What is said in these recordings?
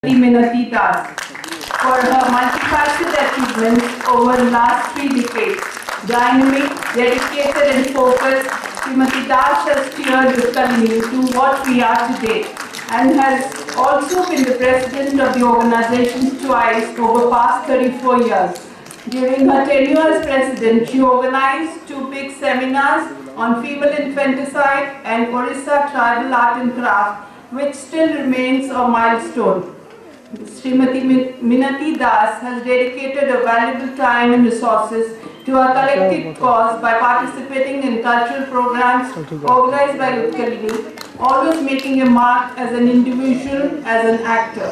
Minati Das for her multifaceted achievements over the last 3 decades. Dynamic, dedicated and focused, Srimati Das has steered UTKALINI to what we are today and has also been the president of the organization twice over past 34 years. During her tenure as president, she organized 2 big seminars on female infanticide and Odisha tribal art and craft, which still remains a milestone. Srimati Minati Das has dedicated a valuable time and resources to our collective cause by participating in cultural programs organized by UTKALINI, always making a mark as an individual, as an actor.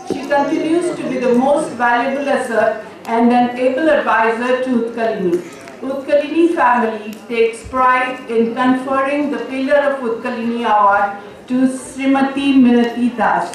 She continues to be the most valuable asset and an able advisor to UTKALINI. UTKALINI family takes pride in conferring the Pillar of UTKALINI Award to Srimati Minati Das.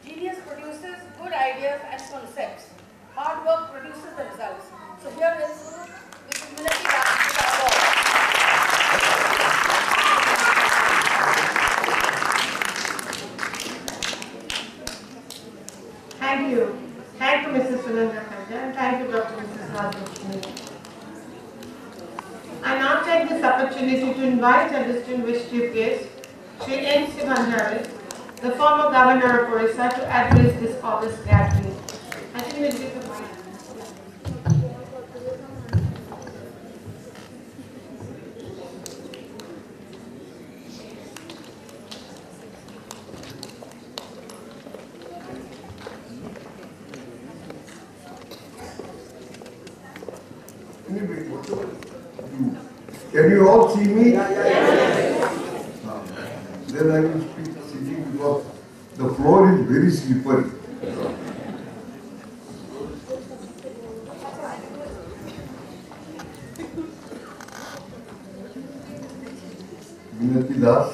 Genius produces good ideas and concepts. Hard work produces the results. So here is Mrs. Minati Das with our award. Thank you. Thank you, Mrs. Sunanda Kanja, and thank you, Dr. Mrs. Rajguru. I now take this opportunity to invite our distinguished chief guest, Shri M.C.Bhandare, the former governor of Odisha, to address this august gathering. I think we'll give the mic. Can you all see me? Yes. Then I will speak sitting because the floor is very slippery. Minati Das,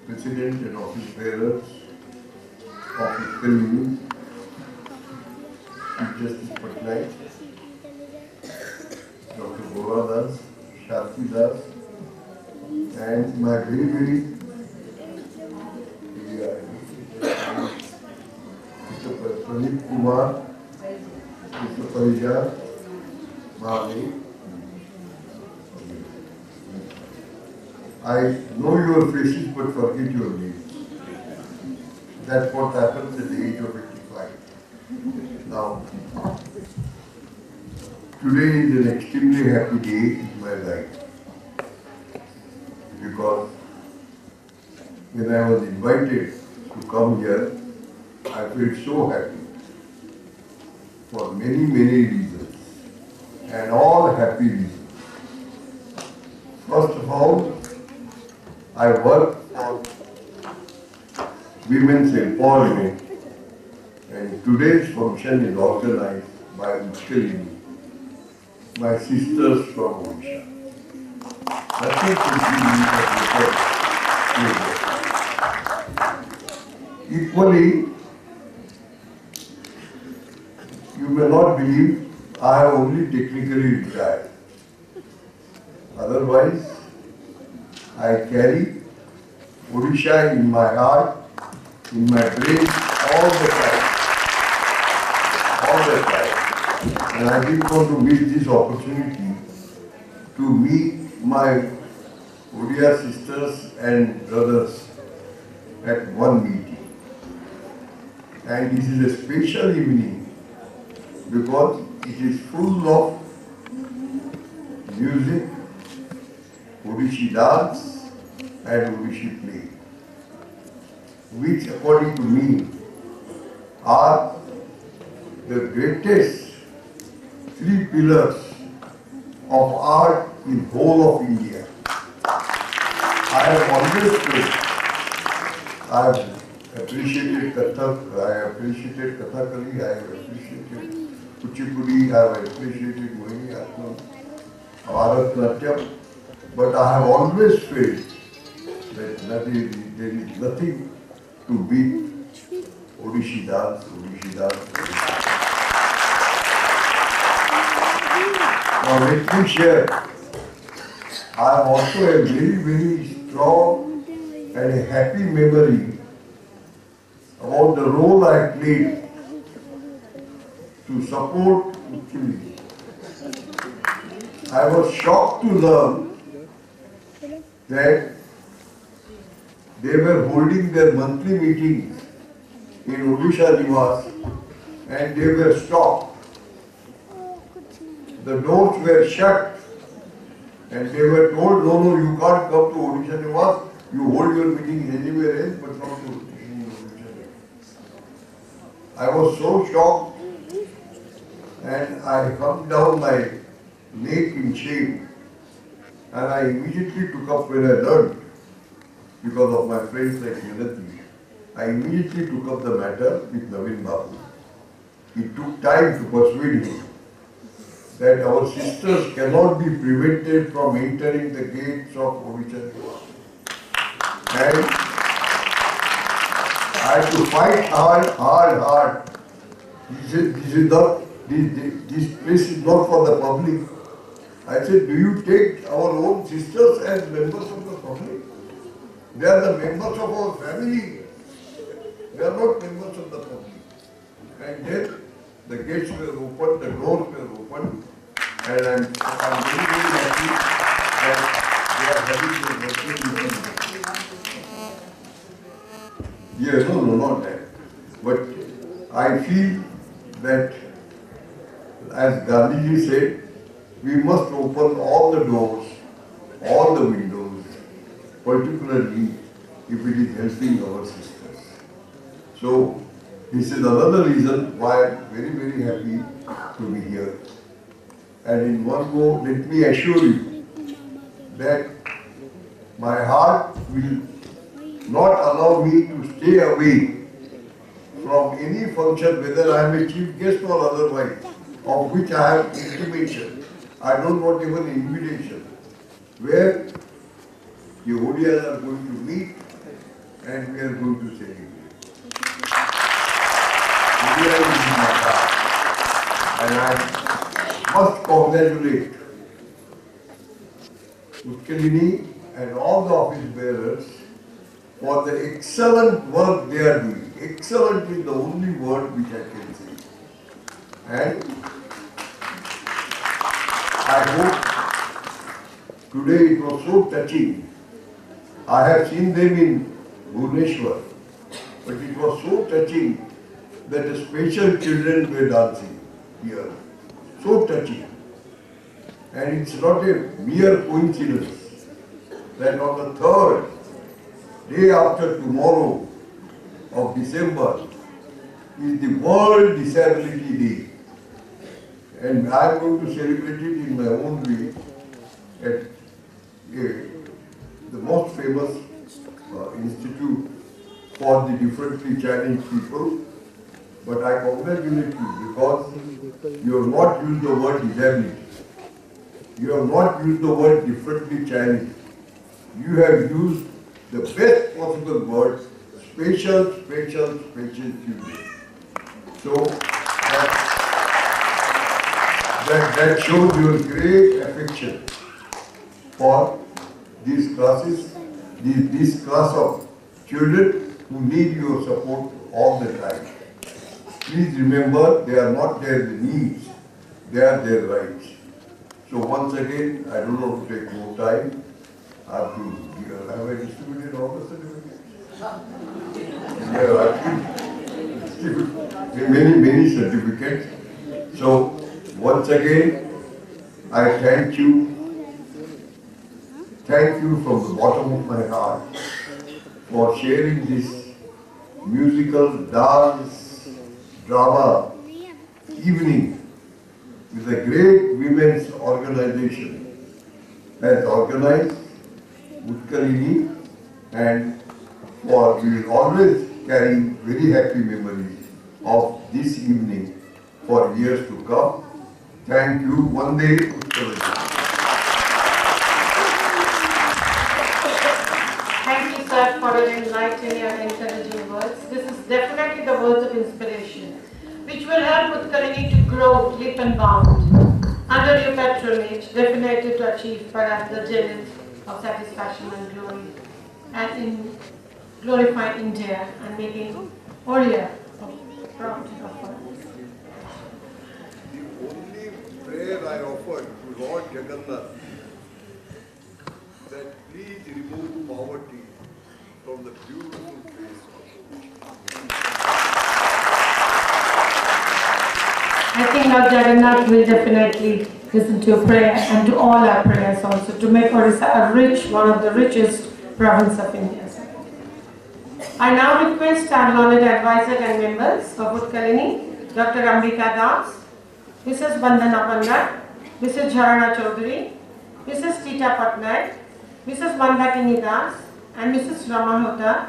President and Office Bearers of UTKALINI, Chief Justice Patnaik, Dr. Bora Das, Shakti Das, and my very Mr. Pradeep Kumar, Mr. Parija, Mahavir. I know your faces but forget your names. That's what happens at the age of 85. Now, today is an extremely happy day in my life because when I was invited to come here, I felt so happy for many reasons and all happy reasons. First of all, I work for women's empowerment and today's function is organized by UTKALINI, my sisters from Odisha. Nothing to see equally, you may not believe I have only technically retired. Otherwise, I carry Odisha in my heart, in my brain all the time. And I didn't want to miss this opportunity to meet my Odia sisters and brothers at one meeting. And this is a special evening because it is full of music, Odissi dance and Odissi play, which according to me are the greatest three pillars of art in whole of India. I have always said, I have appreciated Kathak, I have appreciated Kathakali, I have appreciated Kuchipudi, I have appreciated Mohiniyattam, Bharatanatyam, but I have always felt that there is nothing to beat Odissi dance, Odissi dance. Now let me share. I have also a very, very strong and a happy memory about the role I played to support UTKALINI. I was shocked to learn that they were holding their monthly meetings in Odisha Nivas and they were stopped. The doors were shut and they were told, no, you can't come to Odisha Nivas, you hold your meetings anywhere else but not to Odisha Nivas. I was so shocked and I hung down my neck in shame and I immediately took up when I learned, because of my friends like Minati, I immediately took up the matter with Naveen Babu. It took time to persuade him that our sisters cannot be prevented from entering the gates of Odisha. And I had to fight hard. This place is not for the public. I said, do you take our own sisters as members of the public? They are the members of our family. They are not members of the public. And then the gates were opened, the doors were opened, and I'm very, very happy that they are having their working meeting. Yes, no, not that. But I feel that, as Gandhiji said, we must open all the doors, all the windows, particularly if it is helping our sisters. So, this is another reason why I'm very, very happy to be here. And in one go, let me assure you that my heart will not allow me to stay away from any function, whether I am a chief guest or otherwise, of which I have intimation. I don't want even invitation, where the ODIs are going to meet and we are going to celebrate. ODI is in my heart, and I must congratulate UTKALINI and all the office bearers for the excellent work they are doing. Excellent is the only word which I can say. And I hope today it was so touching. I have seen them in Bhubaneswar, but it was so touching that the special children were dancing here. So touching. And it's not a mere coincidence that on the 3rd day after tomorrow of December is the World Disability Day. And I am going to celebrate it in my own way at the most famous institute for the differently challenged people. But I congratulate you because you have not used the word disability. You have not used the word differently challenged. You have used the best possible word, special children. So that shows your great affection for these classes, this class of children who need your support all the time. Please remember, they are not their needs, they are their rights. So once again, I don't want to take more time. I have to have I distributed all the certificates? Yeah, I think many certificates. So once again, I thank you. Thank you from the bottom of my heart for sharing this musical dance drama evening with a great women's organization has organized UTKALINI, and we will always carry very happy memories of this evening for years to come. Thank you. Vande Utkalinini. Thank you, sir, for your enlightening and encouraging words. This is definitely the words of inspiration, which will help Utkalini to grow, leap and bound under your patronage, definitely to achieve perhaps the zenith of satisfaction and glory, and in glorifying India and making Odisha proud of us. The only prayer I offered to Lord Jagannath, that please remove poverty from the beautiful face of I think Lord Jagannath will definitely listen to your prayer and to all our prayers also to make Odisha a rich, one of the richest province of India. I now request our learned advisor and members of Utkalini, Dr. Ambika Das, Mrs. Vandana Pandit, Mrs. Jharana Chaudhary, Mrs. Tita Patnaik, Mrs. Mandakini Das, and Mrs. Ramahota,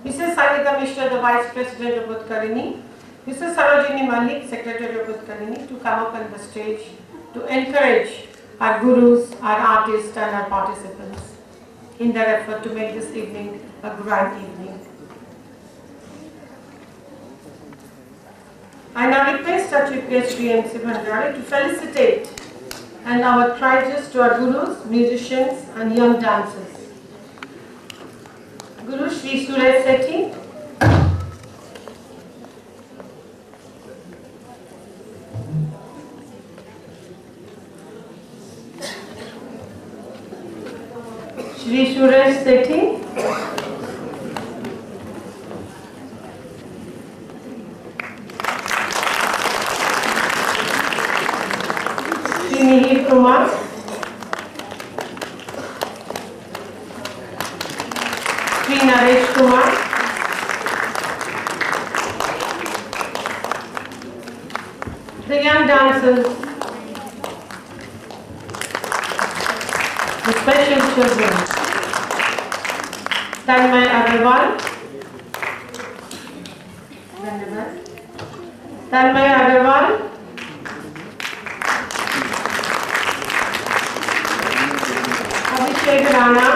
Mrs. Sangeeta Mishra, the Vice President of Utkalini, Mrs. Sarojini Malik, Secretary of Utkalini, to come up on the stage to encourage our gurus, our artists and our participants in their effort to make this evening a grand evening. I now request our Chief Guest M.C.Bhandare to felicitate and our prizes to our gurus, musicians and young dancers. Guru Shri Suresh Sethi, Shri Suresh Sethi, Shri Mihir Kumar, Shri Naresh Kumar, the young dancers, the special children, Tanmay Agarwal, Tanmay Agarwal, Abhishek Rana,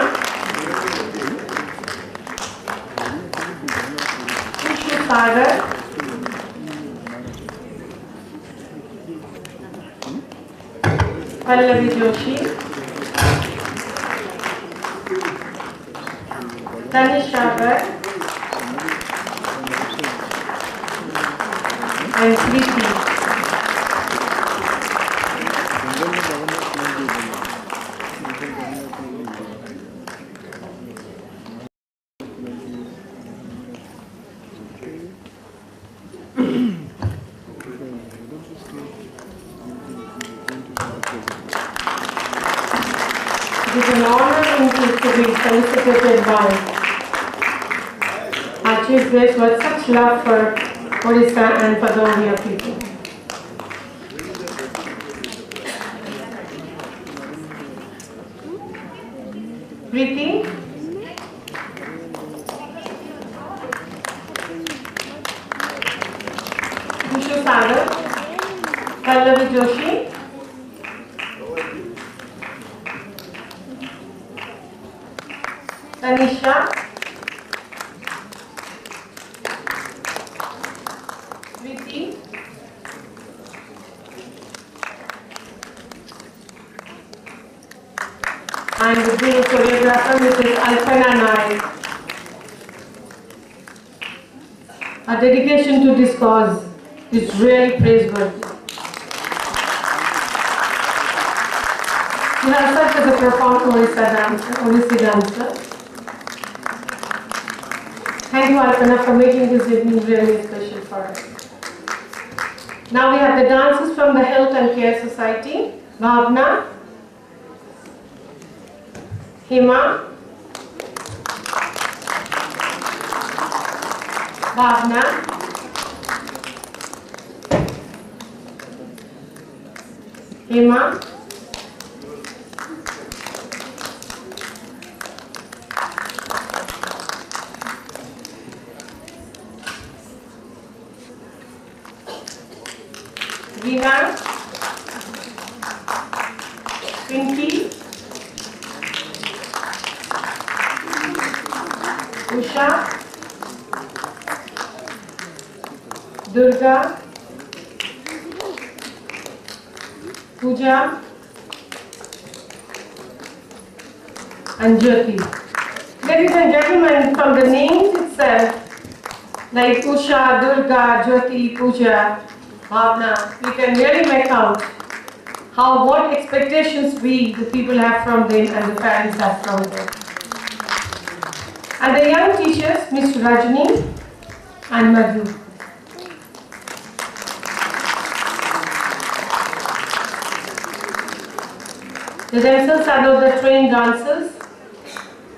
Vishnu Sagar, Pallavi Joshi, Tanish Sagar, and Preeti. It is an honor indeed to be felicitated by our Chief Guest with such love for Odisha and for the Odia people. Preeti, Vishnu Sagar, Pallavi Joshi, Tanisha, Preeti, and the choreographer Mrs. Alpana Naik. Our dedication to this cause is really praiseworthy. You have served as a profound Odissi dancer. Thank you, Alpana, for making this evening really special. for us. Now we have the dancers from the Health and Care Society. Bhavna, Hima, Bhavna, Hima, Veena, Pinky, Usha, Durga, Pooja, and Jyoti. Ladies and gentlemen, from the names itself, like Usha, Durga, Jyoti, Pooja, Bhavna, you can really make out what expectations the people have from them and the parents have from them. And the young teachers, Miss Rajni and Madhu. They themselves are not the trained dancers,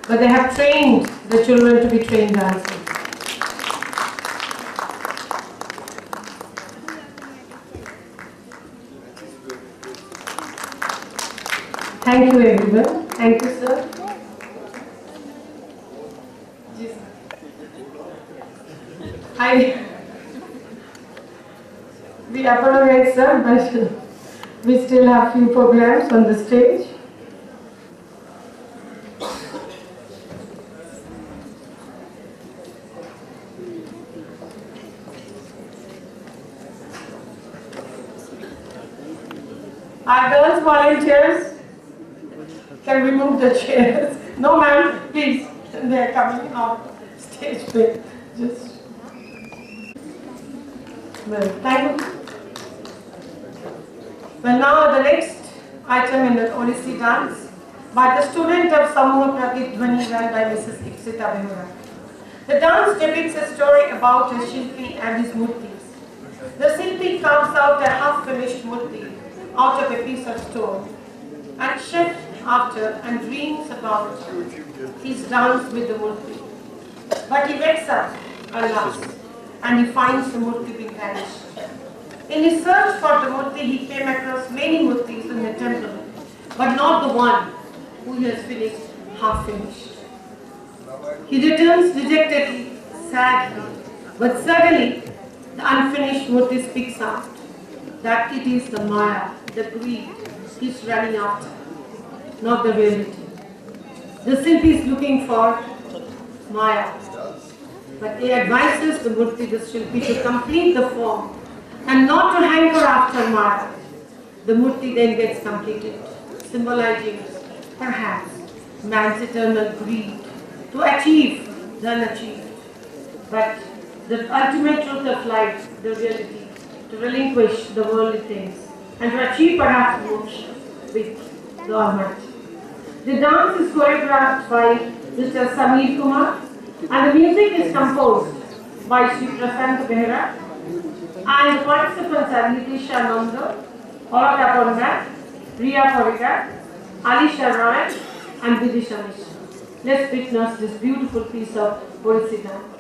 but they have trained the children to be trained dancers. Thank you everyone. Thank you sir. We apologize sir, but we still have few programs on the stage. Our girls volunteers can remove the chairs. No ma'am, please. They are coming off stage. Just well, thank you. Well, now the next item in the Odissi dance by the student of Samuha Pratidhwani run by Mrs. Ipsita Behura. The dance depicts a story about a Shilpi and his murtis. The Shilpi carves out a half-finished murti out of a piece of stone and chefs after and dreams about his dance with the murti. But he wakes up, alas, and he finds the murti being vanished. In his search for the murti, he came across many murtis in the temple, but not the one who he has finished, half finished. He returns dejectedly, sadly, but suddenly the unfinished murti speaks out that it is the Maya, the greed he's running after, not the reality. The Shilpi is looking for Maya, but he advises the Murti, the Shilpi, to complete the form and not to hanker after Maya. The Murti then gets completed, symbolizing perhaps man's eternal greed to achieve the unachieved. But the ultimate truth of life, the reality, to relinquish the worldly things and to achieve perhaps moksha with the Almighty. The dance is choreographed by Mr. Sameer Kumar and the music is composed by Sri Prasant Behra and the participants are Nitisha Nanda, Aura Ponda, Riya Poriga, Alisha Roy and Vidisha Mishra. Let's witness this beautiful piece of Odissi dance.